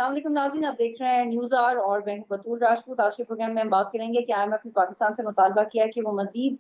अस्सलाम वालेकुम नाज़रीन, आप देख रहे हैं न्यूज़ आवर और मैं हूं बतूल राजपूत। आज के प्रोग्राम में हम बात करेंगे कि IMF ने पाकिस्तान से मुतालबा किया है कि वो मज़ीद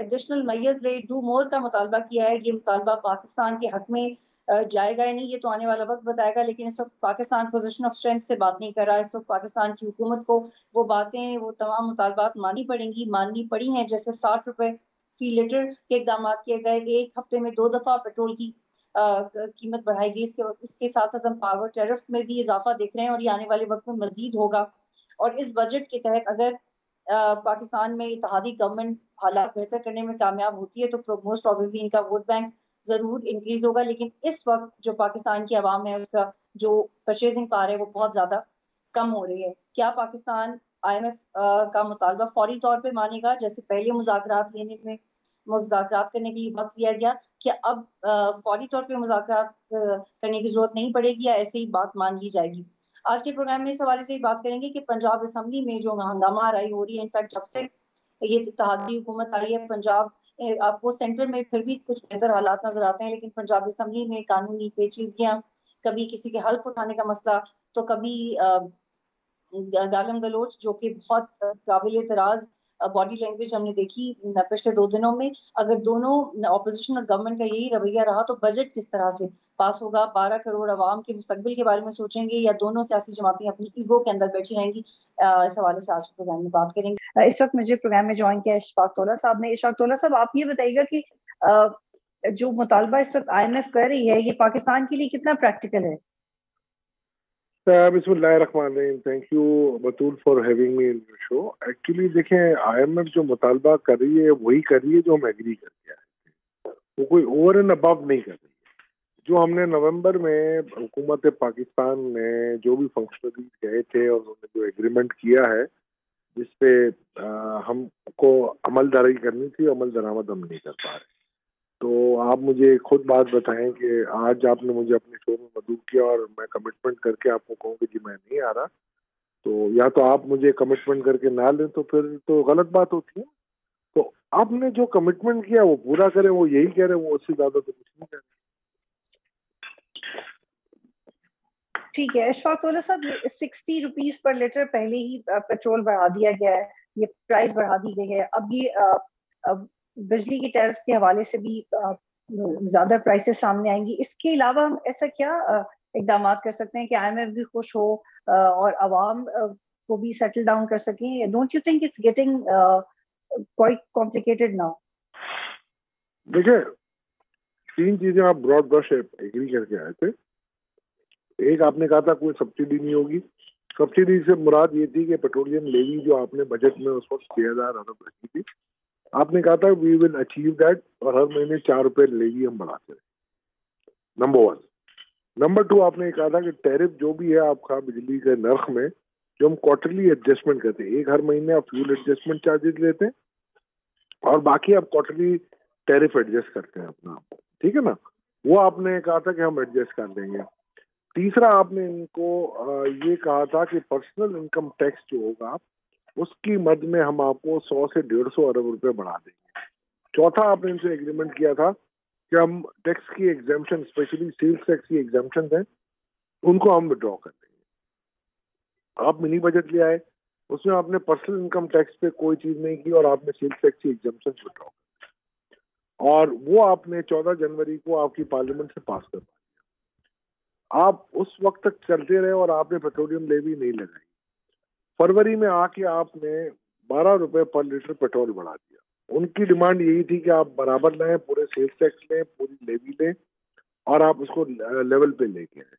एडिशनल मेजर्स ले, डू मोर का मुतालबा किया है। ये मुतालबा पाकिस्तान के हक में जाएगा या नहीं, ये तो आने वाला वक्त बताएगा। लेकिन इस वक्त पाकिस्तान पोजीशन ऑफ स्ट्रेंथ से बात नहीं कर रहा। इस वक्त पाकिस्तान की हुकूमत को वो बातें, वो तमाम मुतालबात माननी पड़ी हैं। जैसे 60 रुपए फी लीटर के इकदाम किए गए, एक हफ्ते में 2 दफा पेट्रोल की कीमत बढ़ाई गई। इसके साथ साथ हम पावर टैरिफ में भी इजाफा देख रहे हैं और ये आने वाले वक्त में मजीद होगा। और इस बजट के तहत अगर पाकिस्तान में इत्तेहादी गवर्नमेंट हालात बेहतर करने में कामयाब होती है तो मोस्ट प्रोबेबली इनका वोट बैंक जरूर इंक्रीज होगा। लेकिन इस वक्त जो पाकिस्तान की आवाम है उसका जो परचेजिंग पावर है वो बहुत ज्यादा कम हो रही है। क्या पाकिस्तान IMF का मुतालबा फौरी तौर पे मानेगा, जैसे पहले मुज़ाकरात करने के लिए वक्त लिया गया? क्या अब फौरी तौर पे मुज़ाकरात करने की जरूरत नहीं पड़ेगी या ऐसे ही बात मान ली जाएगी? आज के प्रोग्राम में इस हवाले से ही बात करेंगे कि पंजाब असेंबली में जो हंगामा आराई हो रही है, इनफैक्ट जब से ये इत्तेहादी हुकूमत आई है पंजाब, आपको सेंटर में फिर भी कुछ बेहतर हालात नजर आते हैं, लेकिन पंजाब असेंबली में कानूनी पेचीदगियां, कभी किसी के हल्फ उठाने का मसला, तो कभी गालम गलोच, जो कि बहुत काबिल एतराज बॉडी लैंग्वेज हमने देखी पिछले 2 दिनों में। अगर दोनों ऑपोजिशन और गवर्नमेंट का यही रवैया रहा तो बजट किस तरह से पास होगा? 12 करोड़ आवाम के मुस्तकबिल के बारे में सोचेंगे या दोनों सियासी जमातें अपनी ईगो के अंदर बैठी रहेंगी? इस हवाले से आज के प्रोग्राम में बात करेंगे। इस वक्त मुझे प्रोग्राम में ज्वाइन किया इशफाक तौला साहब ने। इशफाक तौला साहब, आप ये बताइएगा कि जो मुतालबा इस वक्त IMF कर रही है ये पाकिस्तान के लिए कितना प्रैक्टिकल है? बिस्मिल्लाहिर्रहमानिर्रहीम। Thank you Batool for having me in your show. Actually देखें, IMF जो मुतालबा कर रही है वही कर रही है जो हम एग्री करके आए, वो कोई ओवर एंड अबव नहीं कर रही है। जो हमने नवंबर में हुकूमत पाकिस्तान में जो भी फंक्शनरी गए थे और उन्होंने जो एग्रीमेंट किया है जिसपे हमको अमल दरामद करनी थी, अमल दरामद हम नहीं कर पा रहे। तो आप मुझे खुद बात बताएं कि आज आपने मुझे अपने शो में मदऊ किया और मैं कमिटमेंट करके आपको कहूँ कि जी मैं नहीं आ रहा, तो या तो आप मुझे कमिटमेंट करके ना लें तो फिर तो गलत बात होती है। तो आपने जो कमिटमेंट किया वो पूरा करें, वो यही कह रहे हैं, वो उससे ज्यादा तो कुछ नहीं कह रहे। ठीक है इशफाक तौला साहब, ये 60 रुपीज पर लीटर पहले ही पेट्रोल बढ़ा दिया गया है, ये प्राइस बढ़ा दी गई है। अब ये बिजली की टैरिफ के हवाले से भी ज्यादा प्राइसेस सामने आएंगी। इसके अलावा हम ऐसा क्या इकदाम कर सकते हैं कि IMF भी खुश हो और आवाम को भी सेटल डाउन कर सकें? Don't you think it's getting quite complicated now? देखिए, 3 चीजें आप ब्रॉड ब्रश एग्री करके आए थे। एक, आपने कहा था कोई सब्सिडी नहीं होगी। सब्सिडी से मुराद ये थी कि पेट्रोलियम लेवी जो आपने बजट में उस वक्त 6,000 अरब रखी थी, आपने कहा था वी विल अचीव दैट और हर महीने 4 रुपए लेवी हम बढ़ाते रहे। नंबर 1। नंबर 2, आपने कहा था कि टैरिफ जो भी है आपका बिजली के नर्ख में, जो हम क्वार्टरली एडजस्टमेंट करते हैं, एक हर महीने आप फ्यूल एडजस्टमेंट चार्जेस लेते हैं और बाकी आप क्वार्टरली टैरिफ एडजस्ट करते हैं अपना, ठीक है ना? वो आपने कहा था कि हम एडजस्ट कर देंगे। तीसरा, आपने इनको ये कहा था कि पर्सनल इनकम टैक्स जो होगा उसकी मद में हम आपको 100 से 150 अरब रुपए बढ़ा देंगे। चौथा, आपने इनसे एग्रीमेंट किया था कि हम टैक्स की एग्जाम्पशन, स्पेशली सेल्स टैक्स की एग्जाम्पशन है, उनको हम विड्रॉ कर देंगे। आप मिनी बजट ले आए, उसमें आपने पर्सनल इनकम टैक्स पे कोई चीज नहीं की और आपने सेल्स टैक्स की एग्जाम्पशन विड्रॉ कर, और वो आपने 14 जनवरी को आपकी पार्लियामेंट से पास कर। आप उस वक्त तक चलते रहे और आपने पेट्रोलियम लेवी नहीं लगाई। फरवरी में आके आपने 12 रुपए पर लीटर पेट्रोल बढ़ा दिया। उनकी डिमांड यही थी कि आप बराबर लें, पूरे सेल्स टैक्स लें, पूरी लेवी लें और आप उसको लेवल पे लेके आए।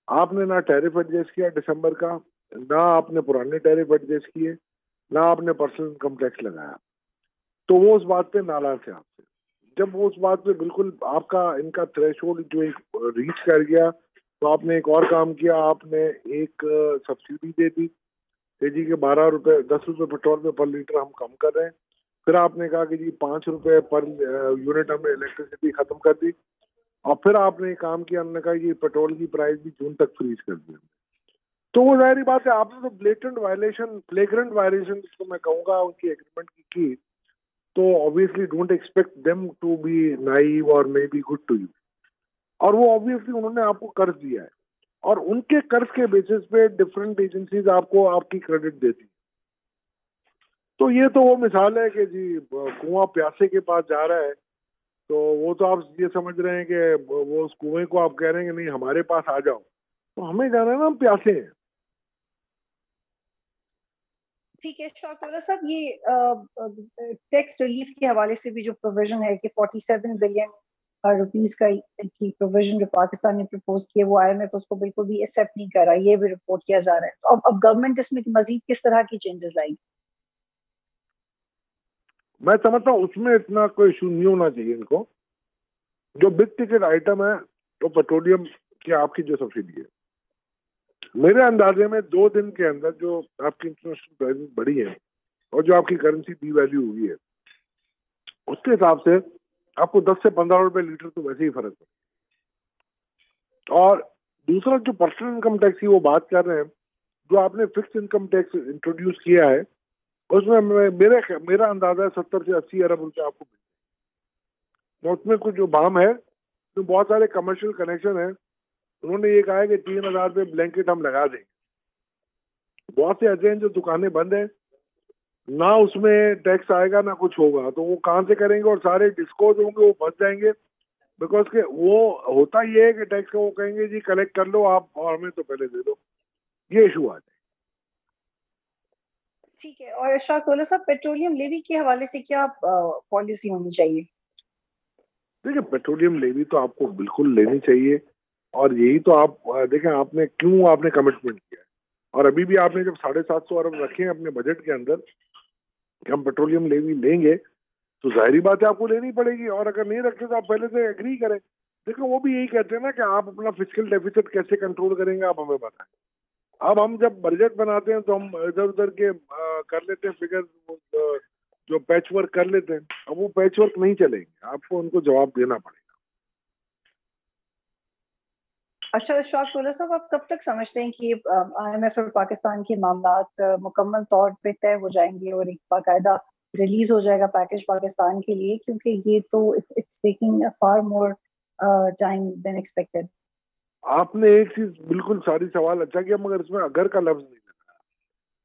आपने ना टैरिफ एडजस्ट किया दिसंबर का, ना आपने पुराने टैरिफ एडजस्ट किए, ना आपने पर्सनल इनकम टैक्स लगाया। तो वो उस बात पे नाराज थे आपसे। जब वो उस बात पे बिल्कुल आपका इनका थ्रेशोल्ड जो एक रीच कर गया, तो आपने एक और काम किया, आपने एक सब्सिडी दे दी जी के 12 रुपए 10 रुपए पेट्रोल में पर लीटर हम कम कर रहे हैं। फिर आपने कहा कि जी 5 रुपए पर यूनिट हमने इलेक्ट्रिसिटी खत्म कर दी, और फिर आपने एक काम किया, हमने कहा ये पेट्रोल की प्राइस भी जून तक फ्रीज कर दी। तो वो जाहिर बात है आपने तो ब्लेटेंट वायलेशन, फ्लेग्रेंट वायलेशन जिसको मैं कहूँगा उनकी एग्रीमेंट की। तो obviously don't expect them to be naive और may be good to you, और वो ऑब्वियसली उन्होंने आपको कर्ज दिया है। और उनके कर्ज के बेसिस पे डिफरेंट एजेंसीज आपको आपकी क्रेडिट देती। तो ये तो वो मिसाल है कि जी कुआं प्यासे के पास जा रहा है, तो वो तो आप ये समझ रहे हैं कि वो उस कुएं को आप कह रहे हैं कि नहीं हमारे पास आ जाओ, तो हमें जाना है ना, हम प्यासे हैं। ठीक है इशफाक तौला साहब, ये टैक्स रिलीफ के हवाले से भी जो प्रोविजन है कि 47 बिलियन रुपीस का की प्रोविजन जो पाकिस्तान ने प्रपोज किया, वो IMF उसको बिल्कुल भी एक्सेप्ट नहीं कर रहा, ये भी रिपोर्ट किया जा रहा है। तो अब गवर्नमेंट इसमें मजीद किस तरह की चेंजेस लाएगी? मैं समझता हूँ उसमें इतना कोई इशू नहीं होना चाहिए इनको। जो बिग टिकट आइटम है तो पेट्रोलियम की आपकी जो सब्सिडी है, मेरे अंदाजे में 2 दिन के अंदर जो आपकी इंटरनेशनल प्राइसेस बढ़ी है और जो आपकी करेंसी डीवैल्यू हुई है, उसके हिसाब से आपको 10 से 15 रुपए लीटर तो वैसे ही फर्क है। और दूसरा जो पर्सनल इनकम टैक्स की वो बात कर रहे हैं, जो आपने फिक्स इनकम टैक्स इंट्रोड्यूस किया है, उसमें मेरा अंदाजा है 70 से 80 अरब रुपए आपको मिलेंगे। उसमें कुछ जो बाम है, तो बहुत सारे कमर्शियल कनेक्शन है, उन्होंने ये कहा है कि 3000 रुपए ब्लैंकेट हम लगा देंगे। बहुत से ऐसे हैं जो दुकानें बंद हैं, ना उसमें टैक्स आएगा ना कुछ होगा, तो वो कहाँ से करेंगे? और सारे डिस्कोज होंगे वो फंस जाएंगे, बिकॉज के वो होता ये है कि टैक्स का वो कहेंगे जी कलेक्ट कर लो आप और हमें तो पहले दे दो, ये इशू आ जाए। ठीक है, और इशफाक तौला साहब, पेट्रोलियम लेवी के हवाले से क्या पॉलिसी होनी चाहिए? देखिए, पेट्रोलियम लेवी तो आपको बिल्कुल लेनी चाहिए, और यही तो आप देखें आपने क्यों आपने कमिटमेंट किया है। और अभी भी आपने जब 750 अरब रखे हैं अपने बजट के अंदर कि हम पेट्रोलियम लेवी लेंगे, तो जाहिर बात है आपको लेनी पड़ेगी। और अगर नहीं रखते तो आप पहले से एग्री करें। देखो वो भी यही कहते हैं ना कि आप अपना फिजिकल डेफिसिट कैसे कंट्रोल करेंगे, आप हमें बताएं। अब हम जब बजट बनाते हैं तो हम इधर उधर के कर लेते हैं फिगर, जो पैच वर्क कर लेते हैं। अब वो पैच वर्क नहीं चलेंगे, आपको उनको जवाब देना पड़ेगा। अच्छा इशफाक तौला साहब, आप कब तक समझते हैं कि IMF और पाकिस्तान के मामलात मुकम्मल तौर पे तय हो जाएंगे और एक बाकायदा रिलीज हो जाएगा पैकेज पाकिस्तान के लिए? क्योंकि ये तो it's taking far more time then expected. आपने एक चीज बिल्कुल सारी सवाल अच्छा किया, मगर इसमें अगर का लफ्ज नहीं लगाया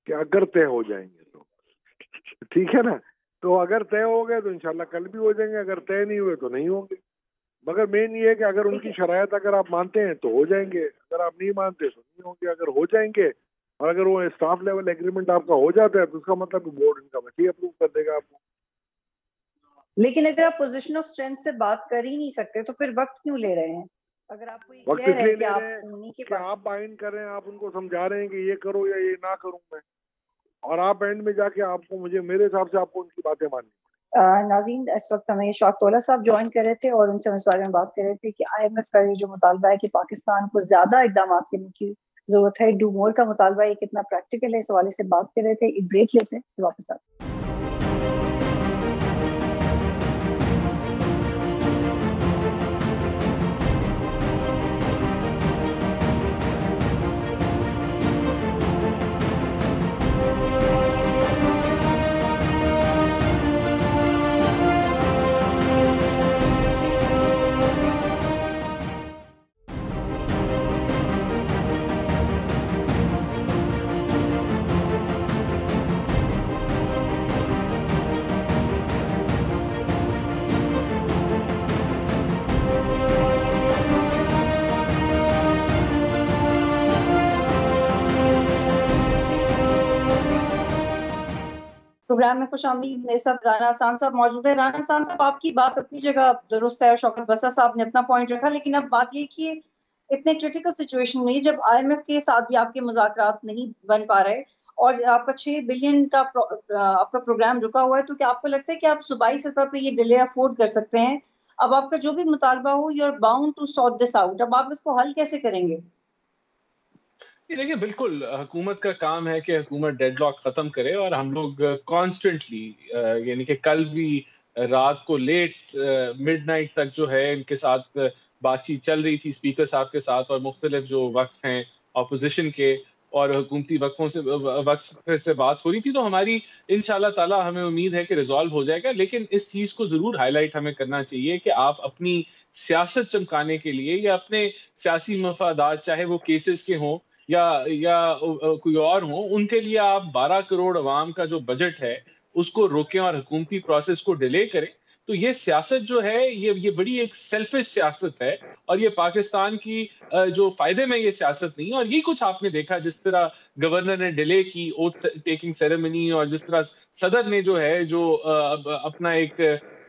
कि अगर तय हो जाएंगे तो, ठीक है ना। तो अगर तय हो गए तो इंशाल्लाह कल भी हो जाएंगे, अगर तय नहीं हुए तो नहीं होंगे। मगर मेन ये है कि अगर उनकी शरायत अगर आप मानते हैं तो हो जाएंगे, अगर आप नहीं मानते तो नहीं होंगे। अगर हो जाएंगे और अगर वो स्टाफ लेवल एग्रीमेंट आपका हो जाता है तो उसका मतलब बोर्ड इनका वैसे ही अप्रूव कर देगा आपको। लेकिन अगर आप पोजीशन ऑफ स्ट्रेंथ से बात कर ही नहीं सकते तो फिर वक्त क्यों ले रहे हैं? अगर आपको ये वक्त क्लियर है इसलिए कि ले आप रहे हैं उन्हीं के कि आप बाइंड कर रहे हैं, आप उनको समझा रहे हैं कि ये करो या ये ना करूं मैं, और आप एंड में जाके आपको मुझे मेरे हिसाब से आपको उनकी बातें माननी। नाज़रीन, इस वक्त हमें इशफाक तौला साहब ज्वाइन कर रहे थे और उनसे हम इस बारे में बात कर रहे थे कि IMF का ये जो मुतालबा है कि पाकिस्तान को ज्यादा इकदाम करने की जरूरत है, डू मोर का मुतालबा, ये कितना प्रैक्टिकल है, इस हवाले से बात कर रहे थे। एक ब्रेक लेते हैं, फिर वापस आते हैं। प्रोग्राम में खुशामदीद। मेरे साथ राना हसान साहब मौजूद है। राना हसान साहब, आपकी बात अपनी जगह दुरुस्त है और शौकत बसा साहब ने अपना पॉइंट रखा, लेकिन अब बात ये कि इतने क्रिटिकल सिचुएशन में जब IMF के साथ भी आपके मुज़ाकरात नहीं बन पा रहे और आपका 6 बिलियन का आपका प्रोग्राम रुका हुआ है, तो क्या आपको लगता है कि आप सूबाई सतह पे ये डिले अफोर्ड कर सकते हैं? अब आपका जो भी मुतालबा हो, you are bound to sort this out. अब आप इसको हल कैसे करेंगे? देखिए बिल्कुल हुकूमत का काम है कि हुकूमत डेडलॉक ख़त्म करे, और हम लोग कॉन्स्टेंटली यानी कि कल भी रात को लेट मिडनाइट तक जो है इनके साथ बातचीत चल रही थी स्पीकर साहब के साथ, और मुख्तलिफ जो वक्त हैं अपोजिशन के और हुकूमती वक्फ से बात हो रही थी, तो हमारी इंशाल्लाह ताला हमें उम्मीद है कि रिजॉल्व हो जाएगा। लेकिन इस चीज़ को ज़रूर हाईलाइट हमें करना चाहिए कि आप अपनी सियासत चमकाने के लिए या अपने सियासी मफादात, चाहे वो केसेस के हों या कोई और हो, उनके लिए आप 12 करोड़ अवाम का जो बजट है, उसको रोकें और हुकूमती प्रोसेस को डिले करें। तो ये सियासत जो है, ये बड़ी एक सेल्फिश सियासत है और ये पाकिस्तान की जो फ़ायदे में ये सियासत नहीं है। और यही कुछ आपने देखा, जिस तरह गवर्नर ने डिले की ओथ टेकिंग सेरेमनी, और जिस तरह सदर ने जो है अपना एक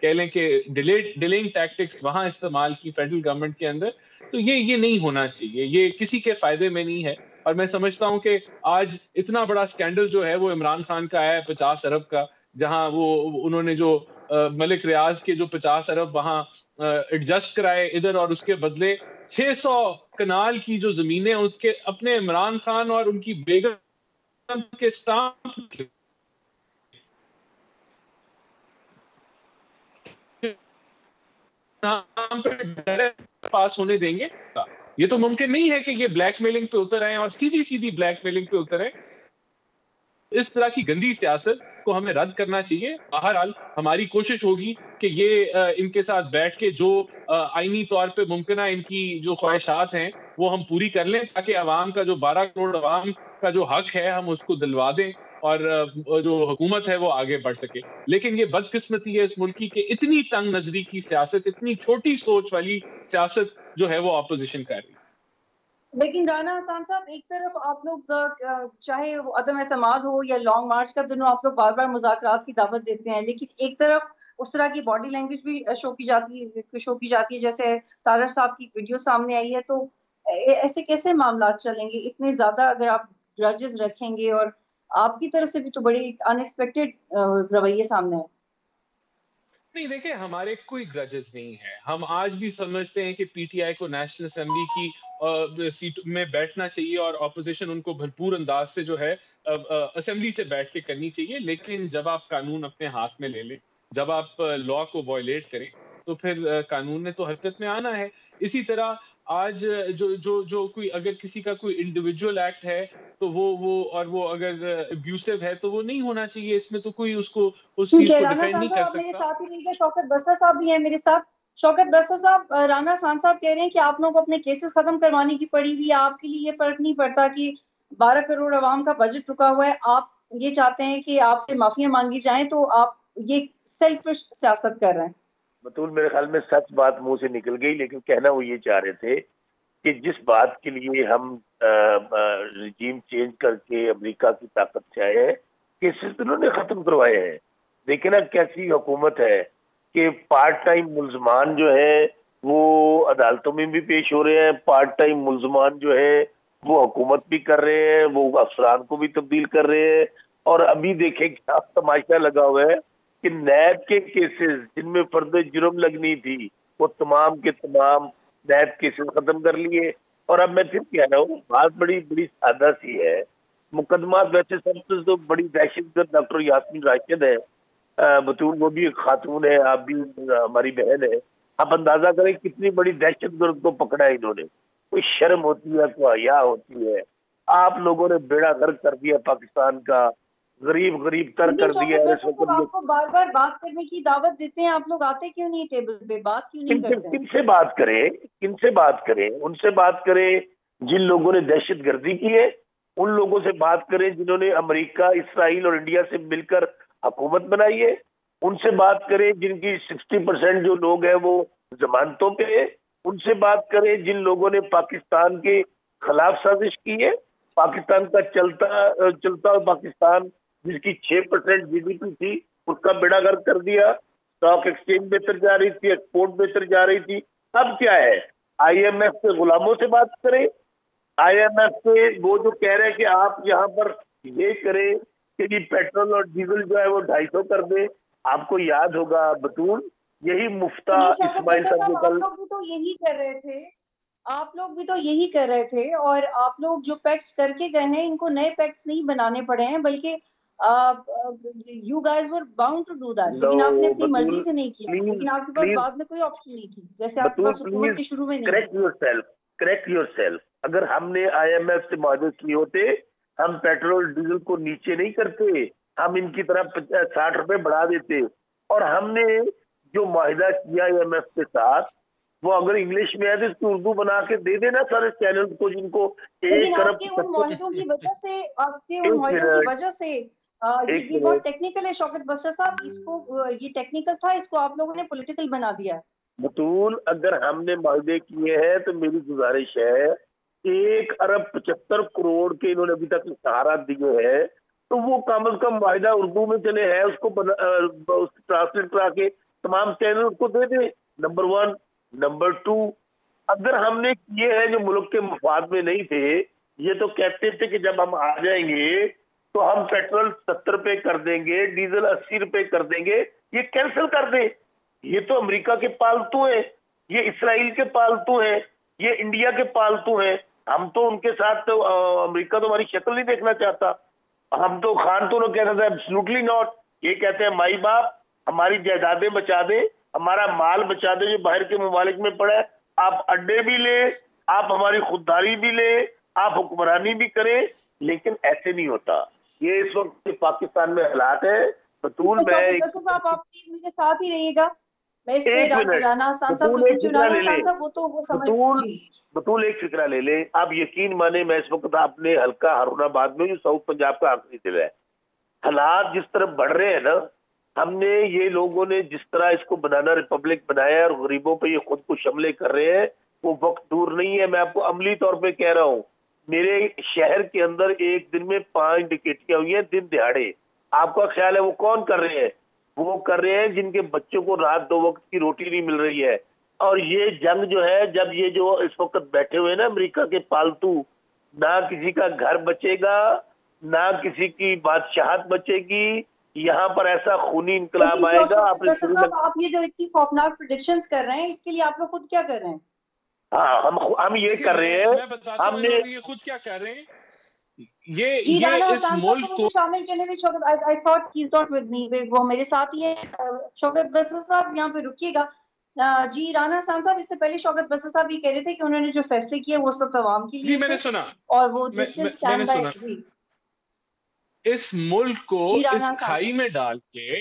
कह लें कि डिलेइंग टैक्टिक्स वहाँ इस्तेमाल की फेडरल गवर्नमेंट के अंदर। तो ये नहीं होना चाहिए, ये किसी के फ़ायदे में नहीं है। और मैं समझता हूँ कि आज इतना बड़ा स्कैंडल जो है वो इमरान खान का है 50 अरब का, जहाँ उन्होंने जो मलिक रियाज के जो 50 अरब वहाँ एडजस्ट कराए इधर, और उसके बदले 600 कनाल की जो जमीनें उसके अपने इमरान खान और उनकी बेगम के स्टाम्प नाम पे डायरेक्ट पास होने देंगे। ये तो मुमकिन नहीं है कि ये ब्लैकमेलिंग पे उतर आए और सीधी सीधी ब्लैकमेलिंग पे उतर आए। इस तरह की गंदी सियासत को हमें रद्द करना चाहिए। बहरहाल हमारी कोशिश होगी कि ये इनके साथ बैठ के जो आईनी तौर पे मुमकिन इनकी जो ख्वाहिशात हैं वो हम पूरी कर लें, ताकि अवाम का जो 12 करोड़ अवाम का जो हक है हम उसको दिलवा दें और जो हुकूमत है वो आगे बढ़ सके। लेकिन ये बदकिस्मती है इस मुल्क की कि इतनी तंग नजरी की सियासत, इतनी छोटी सोच वाली सियासत जो है वो अपोजिशन कर रही है। लेकिन राना हसन साहब, एक तरफ आप लोग चाहे वो अदम एतमाद हो या लॉन्ग मार्च का दिनों, आप लोग बार बार मुज़ाकरात की दावत देते हैं, लेकिन एक तरफ उस तरह की बॉडी लैंग्वेज भी शो की जाती है। जैसे तारर साहब की वीडियो सामने आई है, तो ऐसे कैसे मामला चलेंगे? इतने ज्यादा अगर आप ग्रजेस रखेंगे, और आपकी तरफ से भी तो बड़ी अनएक्सपेक्टेड रवैये सामने है। नहीं, देखिए, हमारे कोई ग्रजेस नहीं है। हम आज भी समझते हैं कि पीटीआई को नेशनल असेंबली की सीट में बैठना चाहिए और ऑपोजिशन उनको भरपूर अंदाज से जो है असेंबली से बैठ के करनी चाहिए। लेकिन जब आप कानून अपने हाथ में ले लें, जब आप लॉ को वायलेट करें, तो फिर कानून ने तो हरकत में आना है। इसी तरह आज जो जो जो कोई अगर किसी का कोई इंडिविजुअल एक्ट है, तो वो अगर अब्यूसिव है, तो वो नहीं होना चाहिए। इसमें तो कोई उसको उस ठीक चीज है, को राना डिफेंड खान नहीं साहब कर आप मेरे सकता। साथ ही नहीं है, शौकत बस्ता साहब भी हैं मेरे साथ। शौकत बस्ता साहब, राना खान साहब कह रहे हैं कि आप लोग अपने केसेस खत्म करवाने की पड़ी हुई है, आपके लिए ये फर्क नहीं पड़ता कि 12 करोड़ अवाम का बजट रुका हुआ है, आप ये चाहते हैं कि आपसे माफिया मांगी जाए, तो आप ये सेल्फिश सियासत कर रहे हैं। बतूल, मेरे ख्याल में सच बात मुंह से निकल गई, लेकिन कहना वो ये चाह रहे थे कि जिस बात के लिए हम रिजीम चेंज करके अमेरिका की ताकत से आए हैं, केसेस तो उन्होंने खत्म करवाए हैं। देखिए ना कैसी हुकूमत है कि पार्ट टाइम मुल्जमान जो है वो अदालतों में भी पेश हो रहे हैं, पार्ट टाइम मुल्जमान जो है वो हुकूमत भी कर रहे हैं, वो अफसरान को भी तब्दील कर रहे हैं। और अभी देखें क्या तमाशा लगा हुआ है कि नैब के केसेस जिनमें फर्द जुर्म लगनी थी, वो तमाम के तमाम नैब केसेस खत्म कर लिए। और अब मैं फिर कह रहा हूँ, बात बड़ी बड़ी सादा सी है। मुकदमा वैसे सबसे तो बड़ी दहशतगर्द डॉक्टर यास्मीन राशिद है, बतूल वो भी एक खातून है, आप भी हमारी बहन है। आप अंदाजा करें कितनी बड़ी दहशतगर्द को पकड़ा है इन्होंने। कोई शर्म होती है, कोई हया होती है? आप लोगों ने बेड़ा गर्क कर दिया पाकिस्तान का, गरीब गरीब तर कर दिया है। इस वक्त आपको बार बार बात करने की दावत देते हैं, आप लोग आते क्यों नहीं टेबल पे, बात क्यों नहीं करते? किनसे बात करें, किनसे बात करें? उनसे बात करें जिन लोगों ने दहशतगर्दी की है, उन लोगों से बात करें जिन्होंने अमेरिका, इसराइल और इंडिया से मिलकर हुकूमत बनाई है। उनसे बात करें जिनकी 60% जो लोग हैं वो जमानतों पे है। उनसे बात करें जिन लोगों ने पाकिस्तान के खिलाफ साजिश की है। पाकिस्तान का चलता पाकिस्तान जिसकी 6% जीडीपी थी, उसका बेड़ा गर्क कर दिया। स्टॉक एक्सचेंज बेहतर जा रही थी, एक्सपोर्ट बेहतर जा रही थी। अब क्या है? आईएमएफ के गुलामों से बात करें। आईएमएफ से वो जो कह रहे हैं कि आप यहाँ पर ये करें कि पेट्रोल और डीजल जो है वो 250 कर दे। आपको याद होगा बतूल, यही मुफ्ता इस्माइल साहब जो कल, आप लोग भी तो यही कर रहे थे, आप लोग भी तो यही कर रहे थे। और आप लोग जो पैक्ट्स करके गए हैं, इनको नए पैक्ट्स नहीं बनाने पड़े हैं, बल्कि you guys were bound to do that. लेकिन आपने अपनी मर्जी से नहीं किया, लेकिन आपके पास बाद में कोई ऑप्शन नहीं थी, जैसे आपके पास हुकूमत के शुरू में नहीं। Correct yourself. अगर हमने आईएमएफ से माहदे किए होते हम पेट्रोल डीजल को नीचे नहीं करते, हम इनकी तरह 60 रुपए बढ़ा देते। और हमने जो मुआहिदा किया IMF के साथ, वो अगर इंग्लिश में है तो इसकी उर्दू बना के दे देना सारे चैनल को, जिनको लेकिन 1 अरब आपके उन मुआहिदों की वजह से ये बहुत टेक्निकल है शौकत बसर साहब, इसको ये टेक्निकल था, इसको आप लोगों ने पॉलिटिकल बना दिया है। बतूल, अगर हमने मुआहदे किए हैं तो मेरी गुजारिश है, 1 अरब 75 करोड़ के इन्होंने अभी तक सहारा दिए हैं, तो वो कम अज कम मुआहदा उर्दू में चले हैं, उसको ट्रांसलेट करा के तमाम चैनल को दे दे। नंबर 1। नंबर 2, अगर हमने किए हैं जो मुल्क के मफाद में नहीं थे, ये तो कहते थे कि जब हम आ जाएंगे तो हम पेट्रोल 70 रुपए कर देंगे, डीजल 80 रुपए कर देंगे, ये कैंसिल कर दें। ये तो अमेरिका के पालतू हैं, ये इसराइल के पालतू हैं, ये इंडिया के पालतू हैं। हम तो उनके साथ तो अमेरिका तो हमारी शक्ल नहीं देखना चाहता। हम तो खान तो लोग कहते थे एब्सोल्युटली नॉट। ये कहते हैं माई बाप हमारी जायदादें बचा दे, हमारा माल बचा दे जो बाहर के ममालिक में पड़ा है, आप अड्डे भी ले, आप हमारी खुददारी भी ले, आप हुक्मरानी भी करें, लेकिन ऐसे नहीं होता। ये इस वक्त पाकिस्तान में हालात है। बतूल तो मैं आप प्लीज मेरे साथ ही रहिएगा, मैं इस पे एक मिनट, बतूल एक फिक्रा ले ले। आप यकीन माने, मैं इस वक्त आपने हल्का हारूनाबाद में जो साउथ पंजाब का आखिरी जिला है, हालात जिस तरफ बढ़ रहे हैं ना, हमने ये लोगों ने जिस तरह इसको बनाना रिपब्लिक बनाया और गरीबों पे ये खुद को शमले कर रहे हैं, वो वक्त दूर नहीं है। मैं आपको अमली तौर पे कह रहा हूँ, मेरे शहर के अंदर एक दिन में 5 डकैतियां हुई हैं दिन दिहाड़े। आपका ख्याल है वो कौन कर रहे हैं? वो कर रहे हैं जिनके बच्चों को रात 2 वक्त की रोटी नहीं मिल रही है। और ये जंग जो है, जब ये जो इस वक्त बैठे हुए ना अमेरिका के पालतू, ना किसी का घर बचेगा, ना किसी की बादशाहत बचेगी, यहाँ पर ऐसा खूनी इनकलाब आएगा। आप ये जो इतनी खौफनाक प्रेडिक्शंस कर रहे हैं, इसके लिए आप लोग खुद क्या कर रहे हैं? हाँ, हम ये कर रहे हैं, हमने ये खुद क्या कर रहे हैं, ये इस मुल्क को शामिल करने के Shaukat, I thought he is not with me, वो मेरे साथ ही है। शौकत बसर साहब यहाँ पे रुकिएगा। जी राना हसन साहब, इससे पहले शौकत बसर साहब ये कह रहे थे कि उन्होंने जो फैसले किए वो सब तमाम के लिए मैंने सुना, और वो स्टैंड बाय जी इस मुल्क को इस खाई में डाल के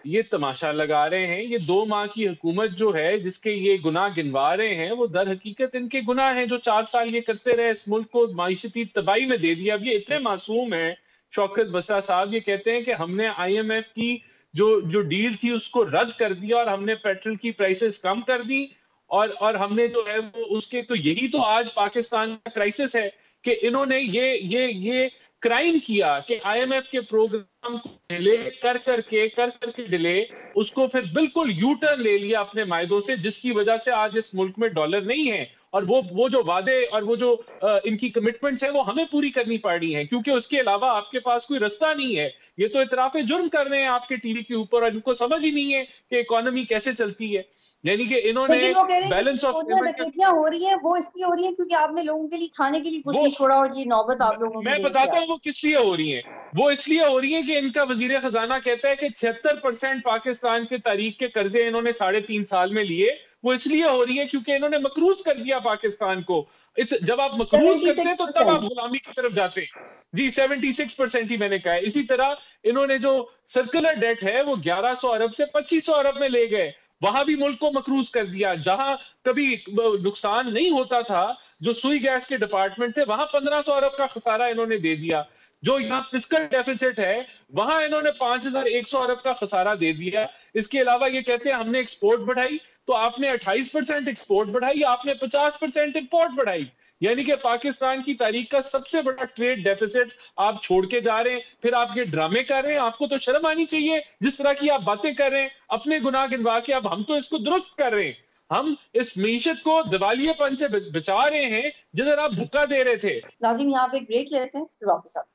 ये तमाशा लगा रहे हैं। ये 2 माह की हुकूमत जो है, जिसके ये गुनाह गिनवा रहे हैं, वो दर हकीकत इनके गुनाह हैं जो 4 साल ये करते रहे, इस मुल्क को माईशती तबाही में दे दिया। अब ये इतने मासूम हैं शौकत बसरा साहब, ये कहते हैं कि हमने IMF की जो डील थी उसको रद्द कर दिया और हमने पेट्रोल की प्राइसेस कम कर दी, और हमने जो है वो उसके, तो यही तो आज पाकिस्तान का क्राइसिस है कि इन्होंने ये क्राइम किया कि IMF के प्रोग्राम को डिले कर करके डिले, उसको फिर बिल्कुल यू टर्न ले लिया अपने मायदों से, जिसकी वजह से आज इस मुल्क में डॉलर नहीं है। और वो जो वादे और वो जो इनकी कमिटमेंट्स हैं वो हमें पूरी करनी पड़ रही हैं, क्योंकि उसके अलावा आपके पास कोई रास्ता नहीं है। ये तो इतराफे जुर्म कर रहे हैं आपके टीवी के ऊपर, और इनको समझ ही नहीं है कि इकोनॉमी कैसे चलती है। यानी कि इन्होंने बैलेंस ऑफ डकैतियां हो रही है, वो इसलिए हो रही है क्योंकि आपने लोगों के लिए खाने के लिए कुछ नहीं छोड़ा, और ये नौबत आप लोगों की। मैं बताता हूँ वो किस लिए हो रही है। वो इसलिए हो रही है कि इनका वजीर खजाना कहता है कि 76% पाकिस्तान के तारीख के कर्जे इन्होंने 3.5 साल में लिए। वो इसलिए हो रही है क्योंकि इन्होंने मकरूज कर दिया पाकिस्तान को। जब आप मकरूज करते हैं तो तब आप गुलामी की तरफ जाते हैं। जी 76% ही मैंने कहा है। इसी तरह इन्होंने जो सर्कुलर डेट है वो 1100 अरब से 2500 अरब में ले गए, वहां भी मुल्क को मकरूज कर दिया। जहां कभी नुकसान नहीं होता था, जो सुई गैस के डिपार्टमेंट थे, वहां 1500 अरब का खसारा इन्होंने दे दिया। जो यहाँ फिस्कल डेफिसिट है वहां इन्होंने 5100 अरब का खसारा दे दिया। इसके अलावा ये कहते हैं हमने एक्सपोर्ट बढ़ाई, तो आपने 28% एक्सपोर्ट बढ़ाई, आपने 50% इंपोर्ट बढ़ाई। यानी कि पाकिस्तान की तारीख का सबसे बड़ा ट्रेड डेफिसिट आप छोड़ के जा रहे हैं। फिर आप ये ड्रामे कर रहे हैं, आपको तो शर्म आनी चाहिए जिस तरह की आप बातें कर रहे हैं अपने गुनाह गिनवा के। अब हम तो इसको दुरुस्त कर रहे हैं, हम इस मीशत को दिवालियेपन से बचा रहे हैं जिधर आप धक्का दे रहे थे। नाज़रीन यहाँ पे ब्रेक लेते हैं, फिर वापस आते हैं।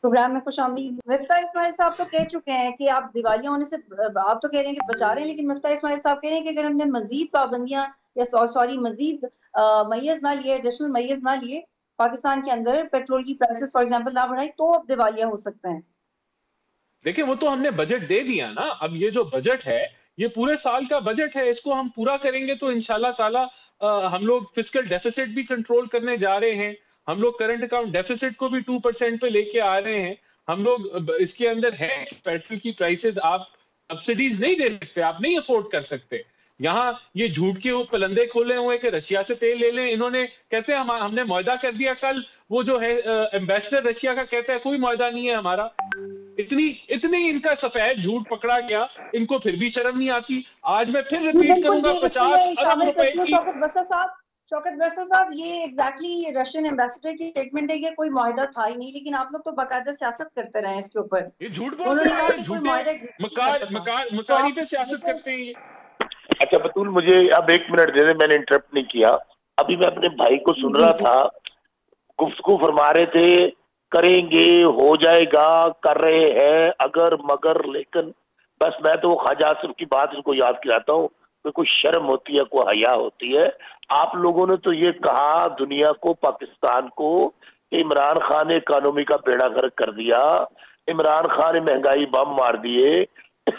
प्रोग्राम में खुशामदीद। मिफ्ता इस्माइल साहब तो कह चुके हैं कि आप दिवालिया होने से, आप तो कह रहे हैं कि बचा रहे हैं, लेकिन मिफ्ता इस्माइल साहब कह रहे हैं कि अगर हमने मजीद पाबंदियां या सॉरी मजीद मैयज ना लिए, एडिशनल मैयज ना लिए, पाकिस्तान के अंदर पेट्रोल की प्राइसेस फॉर एग्जांपल ना बढ़ाई, तो अब दिवालिया हो सकते हैं। देखिए वो तो हमने बजट दे दिया ना, अब ये जो बजट है ये पूरे साल का बजट है, इसको हम पूरा करेंगे तो इंशाल्लाह ताला हम लोग फिस्कल डेफिसिट भी कंट्रोल करने जा रहे हैं, हम लोग करंट अकाउंट डेफिसिट को भी 2% पे लेके आ रहे हैं। हम लोग इसके अंदर है कि पेट्रोल की प्राइसेस आप सब्सिडीज नहीं दे सकते, आप नहीं अफोर्ड कर सकते। यहाँ ये झूठ के पलंदे खोले हुए कि रशिया से तेल ले लें, इन्होंने कहते हैं हमने मुआहदा कर दिया। कल वो जो है एम्बेसडर रशिया का कहता है कोई मुआहदा नहीं है हमारा। इतनी इनका सफेद झूठ पकड़ा गया, इनको फिर भी शर्म नहीं आती। आज मैं फिर रिपीट करूंगा, 50 अरब रुपए की। शौकत बरसा साहब, ये एग्जैक्टली रशियन एम्बेसडर की स्टेटमेंट है कि कोई मुआहदा था ही नहीं, लेकिन आप लोग तो बाकायदा सियासत करते रहे इसके ऊपर। ये झूठ बोलते हैं, झूठे मकारी पे सियासत करते हैं ये। अच्छा बतूल, मुझे अब 1 मिनट दे दे, मैंने इंटरप्ट नहीं किया। अभी मैं अपने भाई को सुन रहा था, गुफ्तगू फरमा रहे थे करेंगे, हो जाएगा, कर रहे हैं, अगर मगर लेकिन। बस मैं तो वो ख्वाजा आसिफ की बात इनको याद दिलाता हूँ कि कोई शर्म होती है, कोई हया होती है। आप लोगों ने तो ये कहा दुनिया को, पाकिस्तान को, इमरान खान ने इकोनॉमी का बेड़ा गर्क कर दिया, इमरान खान ने महंगाई बम मार दिए।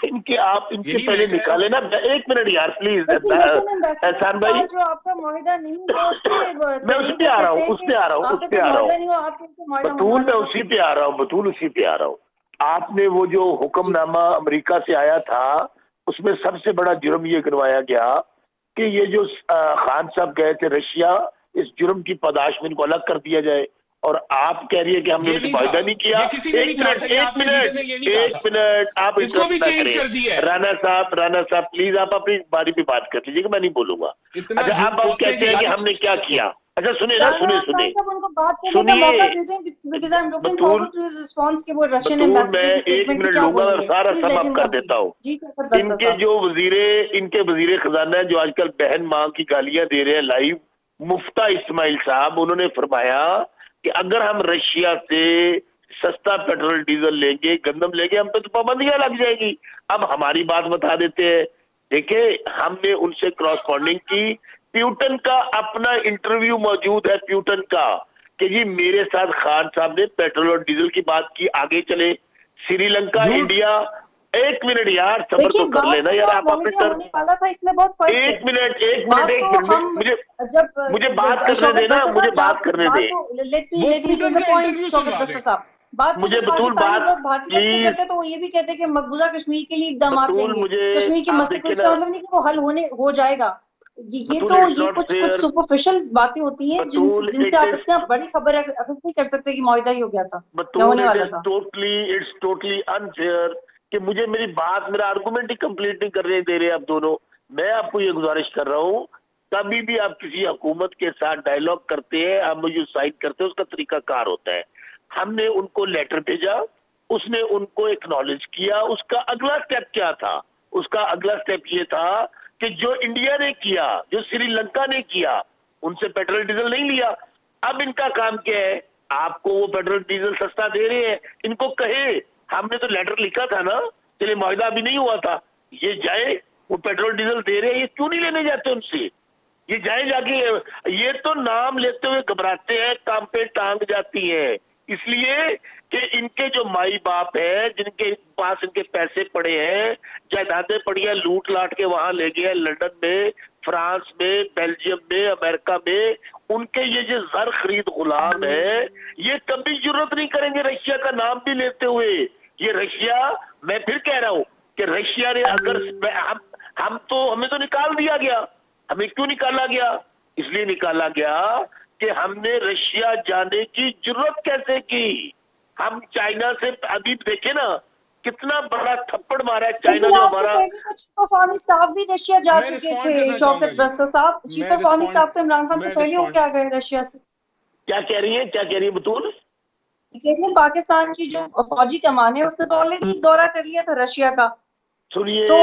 इनके आप इनके पहले निकाले ना। 1 मिनट यार प्लीज एहसान भाई, जो आपका मुआहदा नहीं हुआ उस पे मैं उसी पे आ रहा हूँ, उस पे आ रहा हूँ बतूल, मैं उसी पे आ रहा हूँ बतूल, उसी पे आ रहा हूँ। आपने वो जो हुक्मनामा अमेरिका से आया था, उसमें सबसे बड़ा जुर्म ये गिनवाया गया कि ये जो खान साहब गए थे रशिया, इस जुर्म की पादाश में इनको अलग कर दिया जाए। और आप कह रही है कि हमने उनसे मुआहदा नहीं किया। एक मिनट आप इसको भी चेंज कर दिया। राना साहब प्लीज आप अपनी बारी पे बात कर लीजिएगा, मैं नहीं बोलूंगा। अच्छा आप कहते हैं कि हमने क्या किया। अच्छा सुनिए ना, सुनिए मैं 1 मिनट लूंगा और सारा सम अप कर देता हूँ। इनके वजीर खजाना जो आजकल बहन माँ की गालियां दे रहे हैं लाइव, मुफ्ता इस्माइल साहब, उन्होंने फरमाया कि अगर हम रशिया से सस्ता पेट्रोल डीजल लेंगे, गंदम लेंगे, हम पे तो पाबंदियां लग जाएगी। अब हमारी बात बता देते हैं। देखिए हमने उनसे क्रॉसपॉन्डिंग की, प्यूटन का अपना इंटरव्यू मौजूद है, प्यूटन का, कि जी मेरे साथ खान साहब ने पेट्रोल और डीजल की बात की। आगे चले श्रीलंका, इंडिया। 1 मिनट यार सब्र तो कर लेना यार, आप अपने तरफ इसमें बहुत फर्क है। 1 मिनट मुझे बात करने देना, मुझे बात करने दे। मुझे बतूल बात करते तो वो ये भी कहते कि मकबूजा कश्मीर के लिए इकदाम लेंगे, कश्मीर के मसले को, इसका मतलब नहीं कि वो हल हो जाएगा। ये कुछ सुपरफिशियल बातें होती हैं जिनसे आप इतना बड़ी खबर नहीं कर सकते कि मुआहदा ही हो गया था, क्या होने वाला था। इट्स टोटली अनफेयर कि मुझे मेरा आर्गुमेंट ही कंप्लीट नहीं करने दे रहे आप दोनों। मैं आपको ये गुजारिश कर रहा हूँ, कभी भी आप किसी हुकूमत के साथ डायलॉग करते हैं, आप मुझे साइड करते हैं, उसका तरीका कार होता है। हमने उनको लेटर भेजा, उसने उनको एक्नॉलेज किया। उसका अगला स्टेप क्या था? उसका अगला स्टेप ये था कि जो इंडिया ने किया, जो श्रीलंका ने किया, उनसे पेट्रोल डीजल नहीं लिया। अब इनका काम क्या है? आपको वो पेट्रोल डीजल सस्ता दे रहे हैं, इनको कहे हमने तो लेटर लिखा था ना, चलिए मुआहदा अभी नहीं हुआ था, ये जाए वो पेट्रोल डीजल दे रहे हैं, ये क्यों नहीं लेने जाते उनसे? ये जाए जाके, ये तो नाम लेते हुए घबराते हैं, काम पे टांग जाती है। इसलिए कि इनके जो माई बाप है, जिनके पास इनके पैसे पड़े हैं, जायदादें पड़ी हैं, लूट लाट के वहां ले गए, लंदन में, फ्रांस में, बेल्जियम में, अमेरिका में, उनके ये जो जर खरीद गुलाम है, ये कभी जरूरत नहीं करेंगे रशिया का नाम भी लेते हुए। ये रशिया, मैं फिर कह रहा हूं कि रशिया ने अगर हमें तो निकाल दिया गया। हमें क्यों निकाला गया? इसलिए निकाला गया कि हमने रशिया जाने की जरूरत कैसे की। हम चाइना से अभी देखे ना कितना बड़ा थप्पड़ मारा है चाइना ने हमारा। चीफ ऑफ आर्मी स्टाफ भी रशिया जा चुके थे शौकत बरसा साहब। चीफ ऑफ आर्मी स्टाफ तो इमरान खान से पहले होके आ गए रशिया से। क्या कह रही है बतूल? पाकिस्तान की जो फौजी कमान है उसने तो ऑलरेडी दौरा कर लिया था रशिया का। सुनिए तो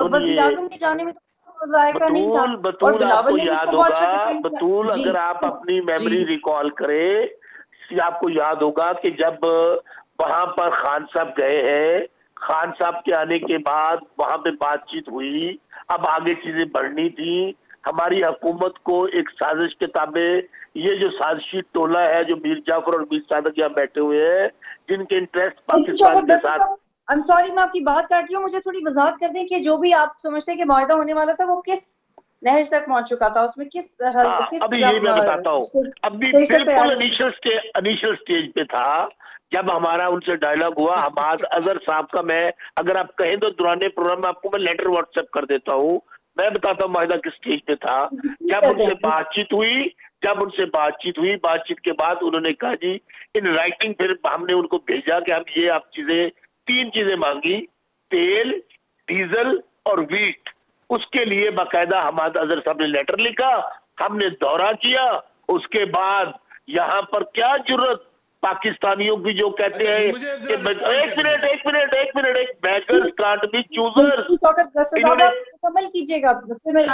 वज़ीर आज़म के जाने में बतूल आपको याद होगा, बतूल अगर आप अपनी मेमोरी रिकॉल करें, आपको याद होगा कि जब वहां पर खान साहब गए हैं, खान साहब के आने के बाद वहां पे बातचीत हुई, अब आगे चीजें बढ़नी थी। हमारी हुकूमत को एक साजिश के ताबे ये जो साजिशी टोला है, जो मीर जाफर और मीर सादक यहाँ बैठे हुए हैं, जिनके इंटरेस्ट पाकिस्तान के साथ। आई एम सॉरी, मैं आपकी बात काट रही हूँ, मुझे थोड़ी वजाहत कर दें कि जो भी आप समझते हैं कि मुआहदा होने वाला था वो किस नहज तक पहुंच चुका था, उसमें किस अभी यही मैं बताता हूँ। अभी बिल्कुल इनिशियल स्टेज पे था जब हमारा उनसे डायलॉग हुआ। हमाद अजहर साहब का, मैं अगर आप कहें तो दुराने प्रोग्राम में आपको मैं लेटर व्हाट्सएप कर देता हूँ, मैं बताता हूँ मुआहदा किस स्टेज पे था। जब उनसे बातचीत हुई, बातचीत के बाद उन्होंने कहा जी इन राइटिंग, फिर हमने उनको भेजा कि हम ये आप चीजें, 3 चीजें मांगी, तेल, डीजल और वीट। उसके लिए बाकायदा हमाद अजहर साहब ने लेटर लिखा, हमने दौरा किया। उसके बाद यहाँ पर क्या जरूरत पाकिस्तानियों की जो कहते हैं कि एक minute beggars can't be choosers, इन्होंने कमल कीजिएगा, मैं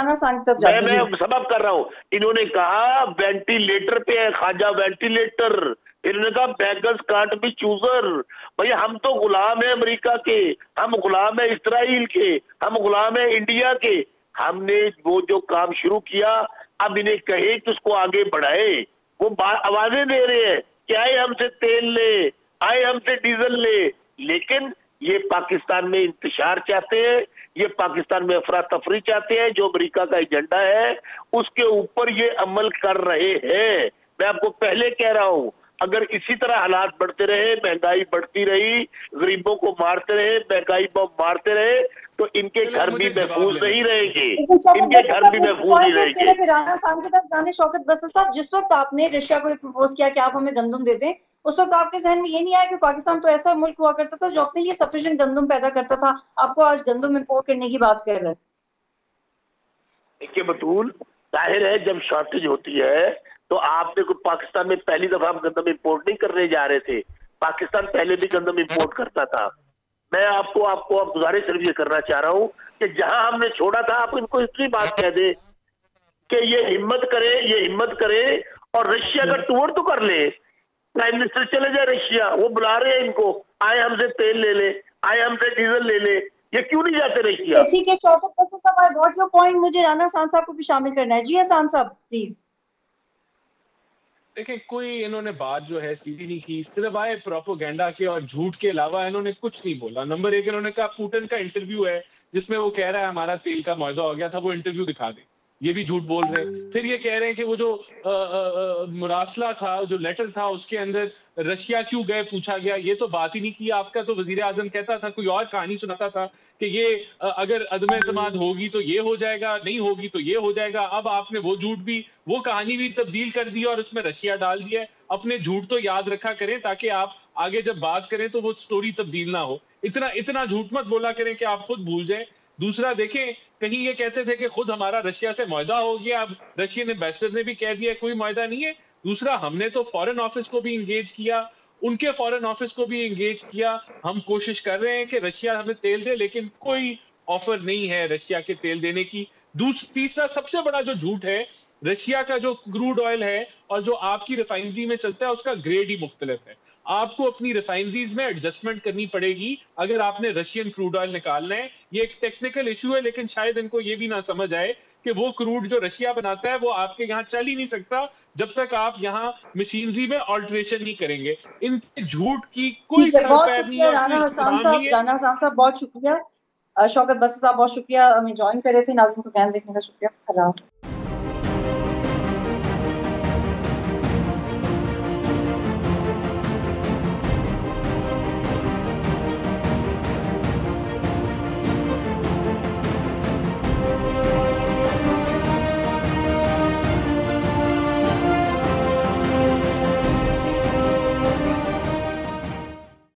सबब कर रहा हूँ। इन्होंने कहा वेंटिलेटर पे है ख्वाजा, वेंटिलेटर। इन्होंने कहा बेगर्स कांट बी चूजर। भैया हम तो गुलाम है अमेरिका के, हम गुलाम है इसराइल के, हम गुलाम है इंडिया के। हमने वो जो काम शुरू किया, अब इन्हें कहे कि उसको आगे बढ़ाए। वो आवाजें दे रहे हैं कि आए हमसे तेल ले, आए हमसे डीजल ले, लेकिन ये पाकिस्तान में इंतशार चाहते हैं, ये पाकिस्तान में अफरा तफरी चाहते हैं। जो अमेरिका का एजेंडा है उसके ऊपर ये अमल कर रहे हैं। मैं आपको पहले कह रहा हूं, अगर इसी तरह हालात बढ़ते रहे, महंगाई बढ़ती रही, गरीबों को मारते रहे, महंगाई बम मारते रहे, तो इनके घर भी महफूज नहीं रहेंगे, इनके घर भी महफूज नहीं रहेंगे। फिर राना साहब की तरफ जाने, शौकत बसर साहब, जिस वक्त आपने रशिया को प्रपोज किया कि आप हमें गंदम दे दें, उस वक्त आपके जहन में ये नहीं आया कि पाकिस्तान तो ऐसा मुल्क हुआ करता था जो अपने लिए सफिशिएंट गंदम पैदा करता था, आपको आज गंदम इंपोर्ट करने की बात कर रहे हैं? देखिए बतूल, जाहिर है जब शॉर्टेज होती है तो आपने को पाकिस्तान में पहली दफा हम गंदम इंपोर्ट नहीं करने जा रहे थे, पाकिस्तान पहले भी गंदम इंपोर्ट करता था। मैं आपको गुजारिश सिर्फ ये करना चाह रहा हूँ कि जहां हमने छोड़ा था, आप इनको इतनी बात कह दे कि ये हिम्मत करे और रशिया का टूर तो कर ले। प्राइम मिनिस्टर चले जाए रशिया, वो बुला रहे हैं इनको, आए हमसे तेल ले ले, आए हमसे डीजल ले ले, ये क्यों नहीं जाते रशिया? ठीक है शौकत बसर साहब, आई गॉट योर पॉइंट। मुझे राना हसन साहब को भी शामिल करना है। जी हसन साहब प्लीज। देखिए, कोई इन्होंने बात जो है सीधी नहीं की, सिर्फ आए प्रोपोगेंडा के और झूठ के अलावा इन्होंने कुछ नहीं बोला। नंबर 1, इन्होंने कहा पुतिन का इंटरव्यू है जिसमें वो कह रहा है हमारा तेल का मुआहदा हो गया था, वो इंटरव्यू दिखा दे, ये भी झूठ बोल रहे हैं। फिर ये कह रहे हैं कि वो जो मुरासला था, जो लेटर था, उसके अंदर रशिया क्यों गए पूछा गया, ये तो बात ही नहीं की। आपका तो वजीर आजम कहता था, कोई और कहानी सुनाता था कि ये अगर अदम एतमाद होगी तो ये हो जाएगा, नहीं होगी तो ये हो जाएगा। अब आपने वो झूठ भी, वो कहानी भी तब्दील कर दी और उसमें रशिया डाल दिया। अपने झूठ तो याद रखा करें ताकि आप आगे जब बात करें तो वो स्टोरी तब्दील ना हो। इतना झूठ मत बोला करें कि आप खुद भूल जाएं। दूसरा, देखें, कहीं ये कहते थे कि खुद हमारा रशिया से मुआहदा हो गया, अब रशियन एम्बेसडर ने भी कह दिया कोई मुआहदा नहीं है। दूसरा, हमने तो फॉरेन ऑफिस को भी इंगेज किया, उनके फॉरेन ऑफिस को भी इंगेज किया। हम कोशिश कर रहे हैं कि रशिया हमें तेल दे, लेकिन कोई ऑफर नहीं है रशिया के तेल देने की। तीसरा सबसे बड़ा जो झूठ है, रशिया का जो क्रूड ऑयल है और जो आपकी रिफाइनरी में चलता है उसका ग्रेड ही मुख्तलिफ है। आपको अपनी रिफाइनरीज में एडजस्टमेंट करनी पड़ेगी अगर आपने रशियन क्रूड ऑयल निकालना है। ये एक टेक्निकल इशू है, लेकिन शायद इनको ये भी ना समझ आए कि वो क्रूड जो रशिया बनाता है वो आपके यहाँ चल ही नहीं सकता जब तक आप यहाँ मशीनरी में ऑल्टरेशन नहीं करेंगे। इन झूठ की कोई सर पैर नहीं है। राना हसन साहब बहुत शुक्रिया। शौकत बसर साहब बहुत शुक्रिया हमें ज्वाइन करे थे। नाज़रीन को प्रोग्राम देखने का शुक्रिया। सलाम।